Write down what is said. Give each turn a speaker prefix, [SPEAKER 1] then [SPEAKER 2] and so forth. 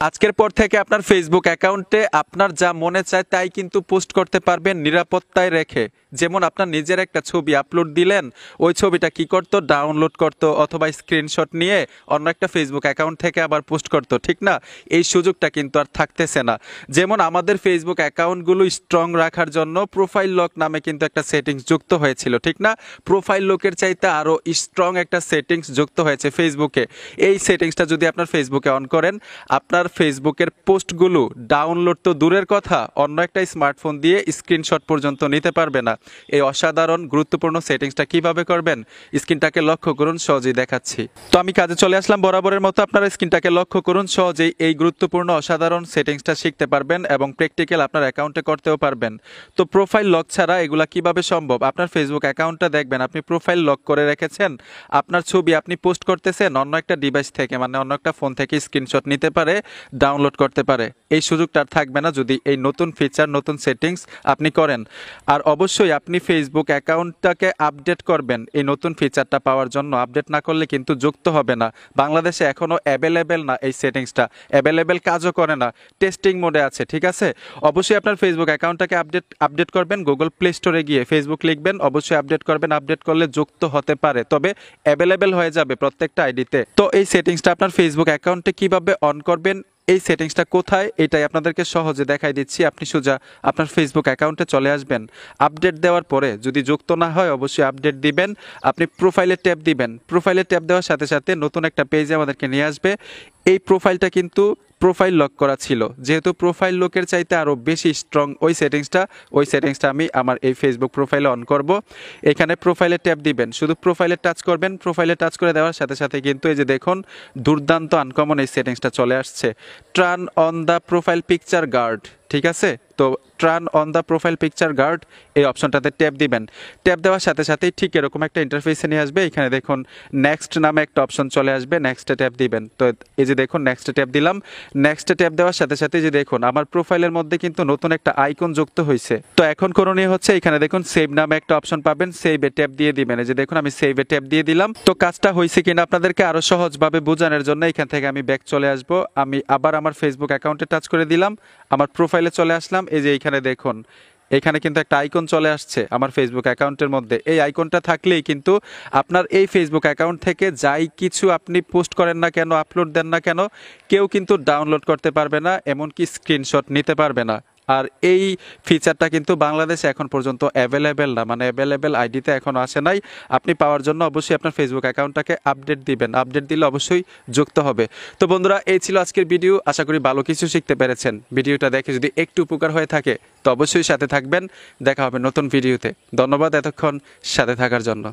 [SPEAKER 1] আজকের পর থেকে আপনার ফেসবুক অ্যাকাউন্টে আপনার যা মনে চায় তাই কিন্তু পোস্ট করতে পারবেন নিরাপত্তায় রেখে। যেমন আপনার নিজের একটা ছবি আপলোড দিলেন, ওই ছবিটা কি করতো, ডাউনলোড করতো অথবা স্ক্রিনশট নিয়ে অন্য একটা ফেসবুক অ্যাকাউন্ট থেকে আবার পোস্ট করতো, ঠিক না? এই সুযোগটা কিন্তু আর থাকতেছে না। যেমন আমাদের ফেসবুক অ্যাকাউন্টগুলো স্ট্রং রাখার জন্য প্রোফাইল লক নামে কিন্তু একটা সেটিংস যুক্ত হয়েছিল, ঠিক না? প্রোফাইল লকের চাইতে আরও স্ট্রং একটা সেটিংস যুক্ত হয়েছে ফেসবুকে। এই সেটিংসটা যদি আপনার ফেসবুকে অন করেন, আপনার ফেসবুকের পোস্টগুলো ডাউনলোড তো দূরের কথা, অন্য একটা স্মার্টফোন দিয়ে স্ক্রিনশট পর্যন্ত নিতে পারবে না। এই অসাধারণ গুরুত্বপূর্ণ সেটিংসটা কিভাবে করবেন, স্ক্রিনটাকে লক্ষ্য করুন, সহজেই দেখাচ্ছি। তো আমি কাজে চলে আসলাম বরাবরের মতো। আপনারা স্ক্রিনটাকে লক্ষ্য করুন, সহজেই এই গুরুত্বপূর্ণ অসাধারণ সেটিংসটা শিখতে পারবেন এবং প্র্যাকটিক্যাল আপনার অ্যাকাউন্টে করতেও পারবেন। তো প্রোফাইল লক ছাড়া এগুলা কিভাবে সম্ভব? আপনার ফেসবুক অ্যাকাউন্টটা দেখবেন আপনি প্রোফাইল লক করে রেখেছেন, আপনার ছবি আপনি পোস্ট করতেছেন, অন্য একটা ডিভাইস থেকে মানে অন্য একটা ফোন থেকে স্ক্রিনশট নিতে পারে, ডাউনলোড করতে পারে। এই সুযোগটা আর থাকবে না যদি এই নতুন ফিচার, নতুন সেটিংস আপনি করেন। আর অবশ্যই আপনি ফেসবুক অ্যাকাউন্টটাকে আপডেট করবেন এই নতুন ফিচারটা পাওয়ার জন্য। আপডেট না করলে কিন্তু যুক্ত হবে না। বাংলাদেশে এখনও অ্যাভেলেবেল না এই সেটিংসটা, অ্যাভেলেবেল কাজও করে না, টেস্টিং মোডে আছে, ঠিক আছে? অবশ্যই আপনার ফেসবুক অ্যাকাউন্টটাকে আপডেট করবেন, গুগল প্লে স্টোরে গিয়ে ফেসবুক লিখবেন, অবশ্যই আপডেট করবেন। আপডেট করলে যুক্ত হতে পারে, তবে অ্যাভেলেবেল হয়ে যাবে প্রত্যেকটা আইডিতে। তো এই সেটিংসটা আপনার ফেসবুক অ্যাকাউন্টে কিভাবে অন করবেন, এই সেটিংসটা কোথায়, এটাই আপনাদেরকে সহজে দেখাই দিচ্ছি। আপনি সোজা আপনার ফেসবুক অ্যাকাউন্টে চলে আসবেন। আপডেট দেওয়ার পরে যদি যুক্ত না হয় অবশ্যই আপডেট দিবেন। আপনি প্রোফাইলে ট্যাপ দিবেন। প্রোফাইলে ট্যাপ দেওয়ার সাথে সাথে নতুন একটা পেজে আমাদেরকে নিয়ে আসবে। এই প্রোফাইলটা কিন্তু প্রোফাইল লক করা ছিল, যেহেতু প্রোফাইল লকের চাইতে আরও বেশি স্ট্রং ওই সেটিংসটা আমি আমার এই ফেসবুক প্রোফাইলে অন করব। এখানে প্রোফাইলে ট্যাপ দিবেন, শুধু প্রোফাইলে টাচ করবেন। প্রোফাইলে টাচ করে দেওয়ার সাথে সাথে কিন্তু এই যে দেখুন দুর্দান্ত আনকমন এই সেটিংসটা চলে আসছে, turn on the profile picture guard, ঠিক আছে? তো turn on the profile picture guard এই অপশনটাতে ট্যাপ দিবেন। ট্যাপ দেওয়ার সাথে সাথেই ঠিক এরকম একটা ইন্টারফেসে নিয়ে আসবে। এখানে দেখুন নেক্সট নামে একটা অপশন চলে আসবে, নেক্সটে ট্যাপ দিবেন। তো এই যে দেখুন নেক্সটে ট্যাপ দিলাম। নেক্সটে ট্যাপ দেওয়ার সাথে সাথে যে দেখুন আমার প্রোফাইলের মধ্যে কিন্তু নতুন একটা আইকন যুক্ত হয়েছে। তো এখন করণীয় হচ্ছে এখানে দেখুন সেভ নামে একটা অপশন পাবেন, সেভে ট্যাপ দিয়ে দিবেন। এই যে দেখুন আমি সেভে ট্যাপ দিয়ে দিলাম। তো কাজটা হয়েছে কিনা আপনাদেরকে আরো সহজভাবে বোঝানোর জন্য এখান থেকে আমি ব্যাক চলে আসব। আমি আবার আমার ফেসবুক অ্যাকাউন্টে টাচ করে দিলাম, আমার প্রোফাইলে চলে আসলাম। এই যে এইখানে দেখুন এখানে কিন্তু একটা আইকন চলে আসছে আমার ফেসবুক অ্যাকাউন্টের মধ্যে। এই আইকনটা থাকলেই কিন্তু আপনার এই ফেসবুক অ্যাকাউন্ট থেকে যাই কিছু আপনি পোস্ট করেন না কেন, আপলোড দেন না কেন, কেউ কিন্তু ডাউনলোড করতে পারবে না, এমনকি স্ক্রিনশট নিতে পারবে না। আর এই ফিচারটা কিন্তু বাংলাদেশে এখন পর্যন্ত অ্যাভেলেবেল না, মানে অ্যাভেলেবেল আইডিতে এখনও আসে নাই। আপনি পাওয়ার জন্য অবশ্যই আপনার ফেসবুক অ্যাকাউন্টটাকে আপডেট দিবেন। আপডেট দিলে অবশ্যই যুক্ত হবে। তো বন্ধুরা, এই ছিল আজকের ভিডিও। আশা করি ভালো কিছু শিখতে পেরেছেন। ভিডিওটা দেখে যদি একটু উপকার হয়ে থাকে তো অবশ্যই সাথে থাকবেন। দেখা হবে নতুন ভিডিওতে। ধন্যবাদ এতক্ষণ সাথে থাকার জন্য।